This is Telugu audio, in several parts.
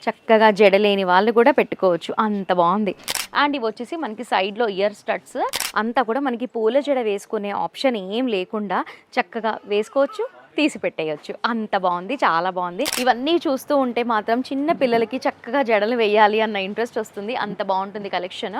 చక్కగా జడలేని వాళ్ళు కూడా పెట్టుకోవచ్చు, అంత బాగుంది. అండ్ ఇవి వచ్చేసి మనకి సైడ్లో ఇయర్ స్టడ్స్, అంతా కూడా మనకి పూల జడ వేసుకునే ఆప్షన్ ఏం లేకుండా చక్కగా వేసుకోవచ్చు, తీసి పెట్టేయచ్చు, అంత బాగుంది, చాలా బాగుంది. ఇవన్నీ చూస్తూ ఉంటే మాత్రం చిన్న పిల్లలకి చక్కగా జడలు వేయాలి అన్న ఇంట్రెస్ట్ వస్తుంది, అంత బాగుంటుంది కలెక్షన్.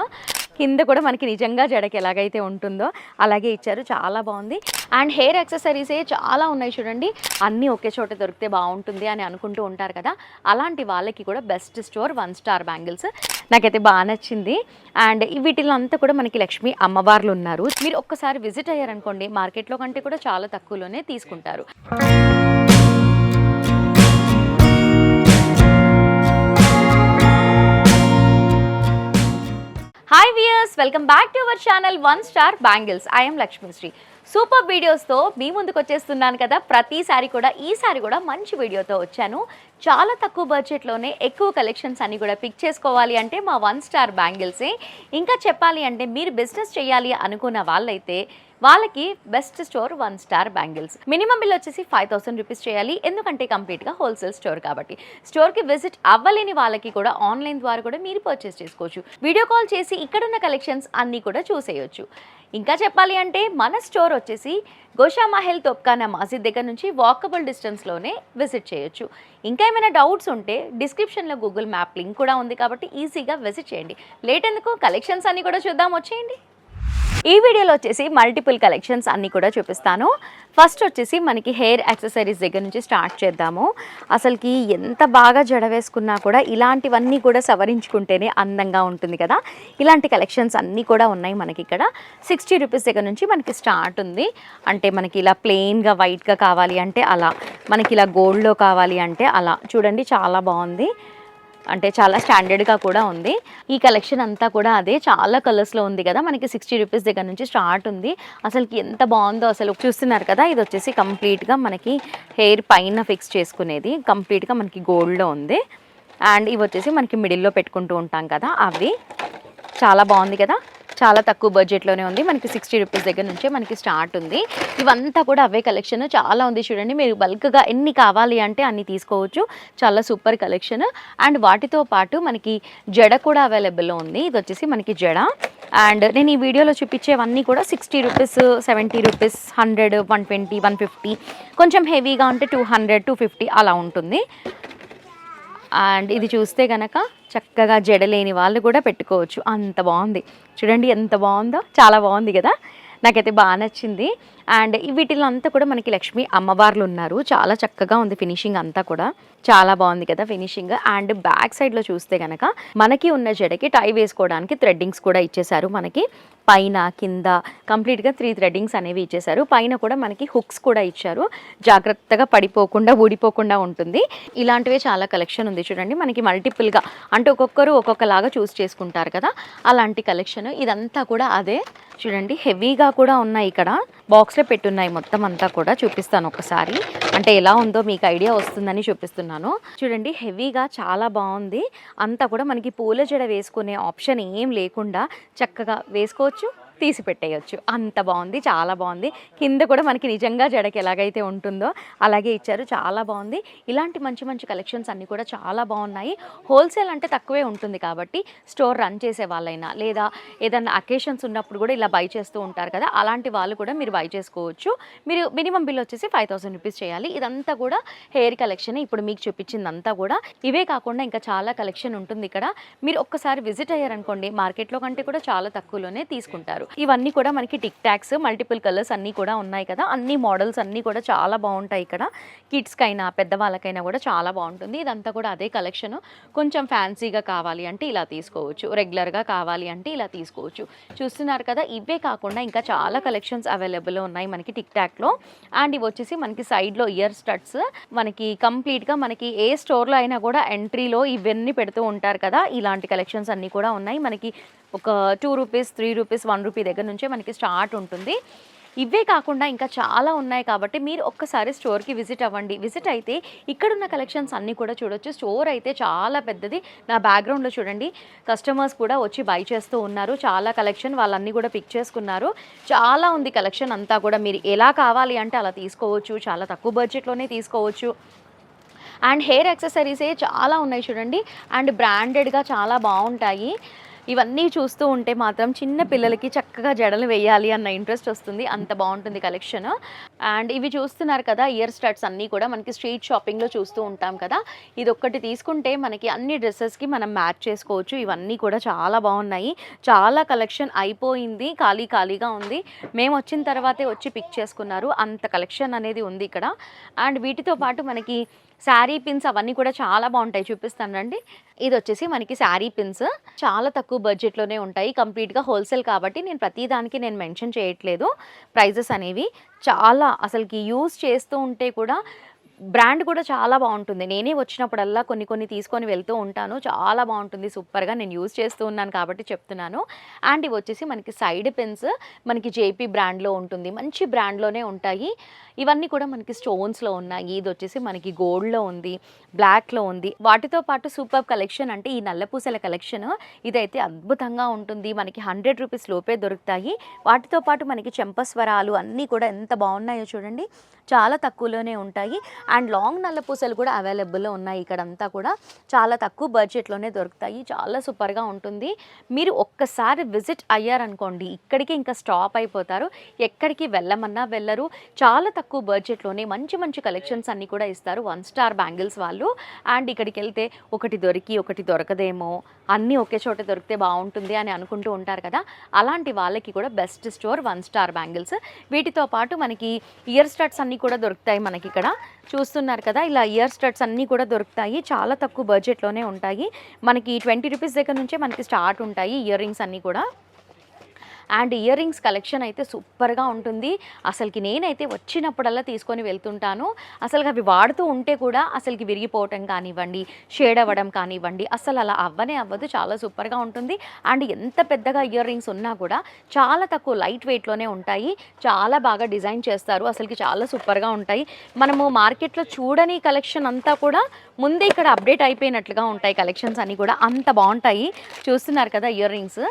కింద కూడా మనకి నిజంగా జడకి ఎలాగైతే ఉంటుందో అలాగే ఇచ్చారు, చాలా బాగుంది. అండ్ హెయిర్ యాక్సెసరీసే చాలా ఉన్నాయి చూడండి, అన్నీ ఒకే చోట దొరికితే బాగుంటుంది అని అనుకుంటూ ఉంటారు కదా, అలాంటి వాళ్ళకి కూడా బెస్ట్ స్టోర్ 1 స్టార్ బ్యాంగిల్స్. నాకైతే బాగా నచ్చింది. అండ్ వీటిలో అంతా కూడా మనకి లక్ష్మీ అమ్మవార్లు ఉన్నారు. మీరు ఒక్కసారి విజిట్ అయ్యారనుకోండి, మార్కెట్లో కంటే కూడా చాలా తక్కువలోనే తీసుకుంటారు. Hi viewers, welcome back to our channel 1 star bangles. I am Lakshmishri. Super వీడియోస్తో మీ ముందుకు వచ్చేస్తున్నాను కదా, ప్రతిసారి కూడా ఈసారి కూడా మంచి వీడియోతో వచ్చాను. చాలా తక్కువ బడ్జెట్లోనే ఎక్కువ కలెక్షన్స్ అన్ని కూడా పిక్ చేసుకోవాలి అంటే మా 1 స్టార్ బ్యాంగిల్సే. ఇంకా చెప్పాలి అంటే మీరు బిజినెస్ చేయాలి అనుకున్న వాళ్ళైతే వాళ్ళకి best store 1 star bangles. Minimum bill వచ్చేసి 5000 రూపీస్ చేయాలి, ఎందుకంటే కంప్లీట్గా హోల్సేల్ స్టోర్ కాబట్టి. స్టోర్కి విజిట్ అవ్వలేని వాళ్ళకి కూడా ఆన్లైన్ ద్వారా కూడా మీరు పర్చేస్ చేసుకోవచ్చు. వీడియో కాల్ చేసి ఇక్కడున్న కలెక్షన్స్ అన్నీ కూడా చూసేయచ్చు. ఇంకా చెప్పాలి అంటే మన స్టోర్ వచ్చేసి గోషామహల్ తోప్ఖానా మసీద్ దగ్గర నుంచి వాకబుల్ డిస్టెన్స్లోనే విజిట్ చేయొచ్చు. ఇంకా ఏమైనా డౌట్స్ ఉంటే డిస్క్రిప్షన్లో గూగుల్ మ్యాప్ లింక్ కూడా ఉంది కాబట్టి ఈజీగా విజిట్ చేయండి. లేట్ ఎందుకు, కలెక్షన్స్ అన్నీ కూడా చూద్దాం, వచ్చేయండి. ఈ వీడియోలో వచ్చేసి మల్టిపుల్ కలెక్షన్స్ అన్నీ కూడా చూపిస్తాను. ఫస్ట్ వచ్చేసి మనకి హెయిర్ యాక్సెసరీస్ దగ్గర నుంచి స్టార్ట్ చేద్దాము. అసలుకి ఎంత బాగా జడ వేసుకున్నా కూడా ఇలాంటివన్నీ కూడా సవరించుకుంటేనే అందంగా ఉంటుంది కదా, ఇలాంటి కలెక్షన్స్ అన్నీ కూడా ఉన్నాయి మనకి ఇక్కడ. 60 రూపీస్ దగ్గర నుంచి మనకి స్టార్ట్ ఉంది. అంటే మనకి ఇలా ప్లెయిన్గా వైట్గా కావాలి అంటే అలా, మనకి ఇలా గోల్డ్లో కావాలి అంటే అలా. చూడండి చాలా బాగుంది, అంటే చాలా స్టాండర్డ్గా కూడా ఉంది. ఈ కలెక్షన్ అంతా కూడా అదే, చాలా కలర్స్లో ఉంది కదా. మనకి 60 రూపీస్ దగ్గర నుంచి స్టార్ట్ ఉంది. అసలుకి ఎంత బాగుందో అసలు, చూస్తున్నారు కదా. ఇది వచ్చేసి కంప్లీట్గా మనకి హెయిర్ పైన ఫిక్స్ చేసుకునేది, కంప్లీట్గా మనకి గోల్డ్లో ఉంది. అండ్ ఇవి వచ్చేసి మనకి మిడిల్లో పెట్టుకుంటూ ఉంటాం కదా, అవి చాలా బాగుంది కదా. చాలా తక్కువ బడ్జెట్లోనే ఉంది, మనకి 60 రూపీస్ దగ్గర నుంచే మనకి స్టార్ట్ ఉంది. ఇవంతా కూడా అవే కలెక్షన్, చాలా ఉంది చూడండి. మీరు బల్క్గా ఎన్ని కావాలి అంటే అన్ని తీసుకోవచ్చు, చాలా సూపర్ కలెక్షన్. అండ్ వాటితో పాటు మనకి జడ కూడా అవైలబుల్లో ఉంది. ఇది వచ్చేసి మనకి జడ. అండ్ నేను ఈ వీడియోలో చూపించేవన్నీ కూడా 60 రూపీస్, 70 రూపీస్, 100, 120, 150, కొంచెం హెవీగా ఉంటే 200, 250 అలా ఉంటుంది. అండ్ ఇది చూస్తే కనుక చక్కగా జడలేని వాళ్ళు కూడా పెట్టుకోవచ్చు, అంత బాగుంది. చూడండి ఎంత బాగుందో, చాలా బాగుంది కదా, నాకైతే బాగా నచ్చింది. అండ్ వీటిలో అంతా కూడా మనకి లక్ష్మీ అమ్మవార్లు ఉన్నారు, చాలా చక్కగా ఉంది ఫినిషింగ్ అంతా కూడా, చాలా బాగుంది కదా ఫినిషింగ్. అండ్ బ్యాక్ సైడ్లో చూస్తే కనుక మనకి ఉన్న జడకి టై వేసుకోవడానికి థ్రెడ్డింగ్స్ కూడా ఇచ్చేసారు. మనకి పైన కింద కంప్లీట్గా 3 థ్రెడ్డింగ్స్ అనేవి ఇచ్చేసారు. పైన కూడా మనకి హుక్స్ కూడా ఇచ్చారు, జాగ్రత్తగా పడిపోకుండా ఊడిపోకుండా ఉంటుంది. ఇలాంటివే చాలా కలెక్షన్ ఉంది చూడండి. మనకి మల్టిపుల్గా అంటే ఒక్కొక్కరు ఒక్కొక్కలాగా చూస్ చేసుకుంటారు కదా, అలాంటి కలెక్షన్. ఇదంతా కూడా అదే చూడండి, హెవీగా కూడా ఉన్నాయి ఇక్కడ, బాక్స్లో పెట్టున్నాయి మొత్తం అంతా కూడా. చూపిస్తాను ఒకసారి, అంటే ఎలా ఉందో మీకు ఐడియా వస్తుందని చూపిస్తున్నాను. చూడండి హెవీగా చాలా బాగుంది. అంతా కూడా మనకి పూల జడ వేసుకునే ఆప్షన్ ఏం లేకుండా చక్కగా వేసుకోవచ్చు, తీసి పెట్టేయచ్చు, అంత బాగుంది, చాలా బాగుంది. కింద కూడా మనకి నిజంగా జడకి ఎలాగైతే ఉంటుందో అలాగే ఇచ్చారు, చాలా బాగుంది. ఇలాంటి మంచి మంచి కలెక్షన్స్ అన్నీ కూడా చాలా బాగున్నాయి. హోల్సేల్ అంటే తక్కువే ఉంటుంది కాబట్టి స్టోర్ రన్ చేసే వాళ్ళైనా లేదా ఏదైనా అకేషన్స్ ఉన్నప్పుడు కూడా ఇలా బై చేస్తూ ఉంటారు కదా, అలాంటి వాళ్ళు కూడా మీరు బై చేసుకోవచ్చు. మీరు మినిమం బిల్ వచ్చేసి 5000 రూపీస్ చేయాలి. ఇదంతా కూడా హెయిర్ కలెక్షన్, ఇప్పుడు మీకు చూపించిందంతా కూడా. ఇవే కాకుండా ఇంకా చాలా కలెక్షన్ ఉంటుంది ఇక్కడ. మీరు ఒక్కసారి విజిట్ అయ్యారనుకోండి, మార్కెట్లో కంటే కూడా చాలా తక్కువలోనే తీసుకుంటారు. ఇవన్నీ కూడా మనకి టిక్ టాక్స్, మల్టిపుల్ కలర్స్ అన్నీ కూడా ఉన్నాయి కదా, అన్ని మోడల్స్ అన్నీ కూడా చాలా బాగుంటాయి ఇక్కడ. కిడ్స్కైనా పెద్దవాళ్ళకైనా కూడా చాలా బాగుంటుంది. ఇదంతా కూడా అదే కలెక్షన్. కొంచెం ఫ్యాన్సీగా కావాలి అంటే ఇలా తీసుకోవచ్చు, రెగ్యులర్గా కావాలి అంటే ఇలా తీసుకోవచ్చు. చూస్తున్నారు కదా, ఇవే కాకుండా ఇంకా చాలా కలెక్షన్స్ అవైలబుల్ ఉన్నాయి మనకి టిక్ టాక్లో. అండ్ ఇవి వచ్చేసి మనకి సైడ్లో ఇయర్ స్టడ్స్, మనకి కంప్లీట్గా మనకి ఏ స్టోర్లో అయినా కూడా ఎంట్రీలో ఇవన్నీ పెడుతూ ఉంటారు కదా, ఇలాంటి కలెక్షన్స్ అన్నీ కూడా ఉన్నాయి. మనకి ఒక 2 రూపీస్, 3 రూపీస్, 1 రూపీ దగ్గర నుంచే మనకి స్టార్ట్ ఉంటుంది. ఇవే కాకుండా ఇంకా చాలా ఉన్నాయి కాబట్టి మీరు ఒక్కసారి స్టోర్కి విజిట్ అవ్వండి. విజిట్ అయితే ఇక్కడున్న కలెక్షన్స్ అన్నీ కూడా చూడొచ్చు. స్టోర్ అయితే చాలా పెద్దది. నా బ్యాక్గ్రౌండ్లో చూడండి, కస్టమర్స్ కూడా వచ్చి బై చేస్తూ ఉన్నారు. చాలా కలెక్షన్ వాళ్ళన్నీ కూడా పిక్ చేసుకున్నారు. చాలా ఉంది కలెక్షన్ అంతా కూడా. మీరు ఎలా కావాలి అంటే అలా తీసుకోవచ్చు, చాలా తక్కువ బడ్జెట్లోనే తీసుకోవచ్చు. అండ్ హెయిర్ యాక్సెసరీసే చాలా ఉన్నాయి చూడండి. అండ్ బ్రాండెడ్గా చాలా బాగుంటాయి. ఇవన్నీ చూస్తూ ఉంటే మాత్రం చిన్న పిల్లలకి చక్కగా జడలు వేయాలి అన్న ఇంట్రెస్ట్ వస్తుంది, అంత బాగుంటుంది కలెక్షన్. అండ్ ఇవి చూస్తున్నారు కదా, ఇయర్ స్టడ్స్ అన్నీ కూడా మనకి స్ట్రీట్ షాపింగ్లో చూస్తూ ఉంటాం కదా. ఇది ఒక్కటి తీసుకుంటే మనకి అన్ని డ్రెస్సెస్కి మనం మ్యాచ్ చేసుకోవచ్చు. ఇవన్నీ కూడా చాలా బాగున్నాయి. చాలా కలెక్షన్ అయిపోయింది, ఖాళీగా ఉంది. మేము వచ్చిన తర్వాతే వచ్చి పిక్ చేసుకున్నారు, అంత కలెక్షన్ అనేది ఉంది ఇక్కడ. అండ్ వీటితో పాటు మనకి శారీ పిన్స్ అవన్నీ కూడా చాలా బాగుంటాయి, చూపిస్తానండి. ఇది వచ్చేసి మనకి శారీ పిన్స్ చాలా తక్కువ బడ్జెట్లోనే ఉంటాయి. కంప్లీట్గా హోల్సేల్ కాబట్టి నేను ప్రతిదానికి నేను మెన్షన్ చేయట్లేదు ప్రైజెస్ అనేవి. చాలా అసలుకి యూజ్ చేస్తూ ఉంటే కూడా బ్రాండ్ కూడా చాలా బాగుంటుంది. నేనే వచ్చినప్పుడల్లా కొన్ని తీసుకొని వెళ్తూ ఉంటాను. చాలా బాగుంటుంది, సూపర్గా నేను యూజ్ చేస్తూ ఉన్నాను కాబట్టి చెప్తున్నాను. అండ్ ఇవి వచ్చేసి మనకి సైడ్ పెన్స్ మనకి జేపీ బ్రాండ్లో ఉంటుంది, మంచి బ్రాండ్లోనే ఉంటాయి. ఇవన్నీ కూడా మనకి స్టోన్స్లో ఉన్నాయి. ఇది వచ్చేసి మనకి గోల్డ్లో ఉంది, బ్లాక్లో ఉంది. వాటితో పాటు సూపర్ కలెక్షన్ అంటే ఈ నల్లపూసల కలెక్షన్ ఇదైతే అద్భుతంగా ఉంటుంది. మనకి 100 రూపీస్ లోపే దొరుకుతాయి. వాటితో పాటు మనకి చెంపస్వరాలు అన్నీ కూడా ఎంత బాగున్నాయో చూడండి, చాలా తక్కువలోనే ఉంటాయి. అండ్ లాంగ్ నల్ల పూసలు కూడా అవైలబుల్లో ఉన్నాయి. ఇక్కడంతా కూడా చాలా తక్కువ బడ్జెట్లోనే దొరుకుతాయి. చాలా సూపర్గా ఉంటుంది. మీరు ఒక్కసారి విజిట్ అయ్యారనుకోండి, ఇక్కడికి ఇంకా స్టాప్ అయిపోతారు, ఎక్కడికి వెళ్ళమన్నా వెళ్ళరు. చాలా తక్కువ బడ్జెట్లోనే మంచి కలెక్షన్స్ అన్నీ కూడా ఇస్తారు 1 స్టార్ బ్యాంగిల్స్ వాళ్ళు. అండ్ ఇక్కడికి వెళ్తే ఒకటి దొరికి ఒకటి దొరకదేమో, అన్నీ ఒకే చోట దొరికితే బాగుంటుంది అని అనుకుంటూ ఉంటారు కదా, అలాంటి వాళ్ళకి కూడా బెస్ట్ స్టోర్ 1 స్టార్ బ్యాంగిల్స్. వీటితో పాటు మనకి ఇయర్ స్టడ్స్ అన్నీ కూడా దొరుకుతాయి. మనకి ఇక్కడ చూస్తున్నారు కదా, ఇలా ఇయర్ స్టడ్స్ అన్నీ కూడా దొరుకుతాయి. చాలా తక్కువ బడ్జెట్లోనే ఉంటాయి. మనకి 20 రూపీస్ దగ్గర నుంచే మనకి స్టార్ట్ ఉంటాయి ఇయర్ రింగ్స్ అన్నీ కూడా. అండ్ ఇయర్ రింగ్స్ కలెక్షన్ అయితే సూపర్గా ఉంటుంది. అసలుకి నేనైతే వచ్చినప్పుడల్లా తీసుకొని వెళ్తుంటాను. అసలు అవి వాడుతూ ఉంటే కూడా అసలుకి విరిగిపోవటం కానివ్వండి, షేడ్ అవ్వడం కానివ్వండి, అసలు అలా అవ్వదు. చాలా సూపర్గా ఉంటుంది. అండ్ ఎంత పెద్దగా ఇయర్ రింగ్స్ ఉన్నా కూడా చాలా తక్కువ లైట్ వెయిట్లోనే ఉంటాయి. చాలా బాగా డిజైన్ చేస్తారు, అసలుకి చాలా సూపర్గా ఉంటాయి. మనము మార్కెట్లో చూడని కలెక్షన్ అంతా కూడా ముందే ఇక్కడ అప్డేట్ అయిపోయినట్లుగా ఉంటాయి కలెక్షన్స్ అన్నీ కూడా, అంత బాగుంటాయి. చూస్తున్నారు కదా ఇయర్ రింగ్స్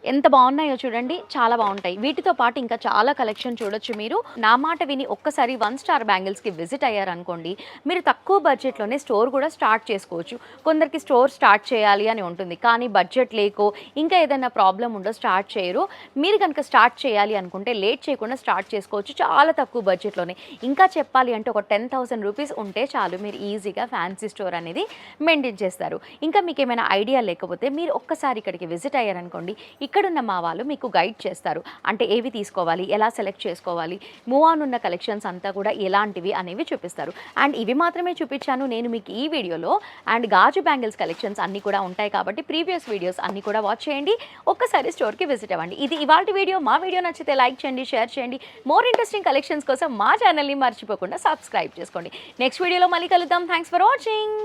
ఎంత బాగున్నాయో చూడండి, చాలా బాగుంటాయి. వీటితో పాటు ఇంకా చాలా కలెక్షన్ చూడొచ్చు మీరు. నా మాట విని ఒక్కసారి 1 స్టార్ బ్యాంగిల్స్కి విజిట్ అయ్యారనుకోండి, మీరు తక్కువ బడ్జెట్లోనే స్టోర్ కూడా స్టార్ట్ చేసుకోవచ్చు. కొందరికి స్టోర్ స్టార్ట్ చేయాలి అని ఉంటుంది, కానీ బడ్జెట్ లేకో ఇంకా ఏదైనా ప్రాబ్లం ఉండో స్టార్ట్ చేయరు. మీరు కనుక స్టార్ట్ చేయాలి అనుకుంటే లేట్ చేయకుండా స్టార్ట్ చేసుకోవచ్చు చాలా తక్కువ బడ్జెట్లోనే. ఇంకా చెప్పాలి అంటే ఒక 10,000 రూపీస్ ఉంటే చాలు, మీరు ఈజీగా ఫ్యాన్సీ స్టోర్ అనేది మెయింటైన్ చేస్తారు. ఇంకా మీకు ఏమైనా ఐడియా లేకపోతే మీరు ఒక్కసారి ఇక్కడికి విజిట్ అయ్యారనుకోండి, ఇక్కడున్న మా వాళ్ళు మీకు గైడ్ చేస్తారు. అంటే ఏవి తీసుకోవాలి, ఎలా సెలెక్ట్ చేసుకోవాలి, మూవ్ ఆన్ ఉన్న కలెక్షన్స్ అంతా కూడా ఎలాంటివి అనేవి చూపిస్తారు. అండ్ ఇవి మాత్రమే చూపించాను నేను మీకు ఈ వీడియోలో. అండ్ గాజు బ్యాంగిల్స్ కలెక్షన్స్ అన్నీ కూడా ఉంటాయి కాబట్టి ప్రీవియస్ వీడియోస్ అన్నీ కూడా వాచ్ చేయండి. ఒక్కసారి స్టోర్కి విజిట్ అవ్వండి. ఇది ఇవాల్టి వీడియో. మా వీడియో నచ్చితే లైక్ చేయండి, షేర్ చేయండి. మోర్ ఇంట్రెస్టింగ్ కలెక్షన్స్ కోసం మా ఛానల్ని మర్చిపోకుండా సబ్స్క్రైబ్ చేసుకోండి. నెక్స్ట్ వీడియోలో మళ్ళీ కలుద్దాం. Thanks for watching.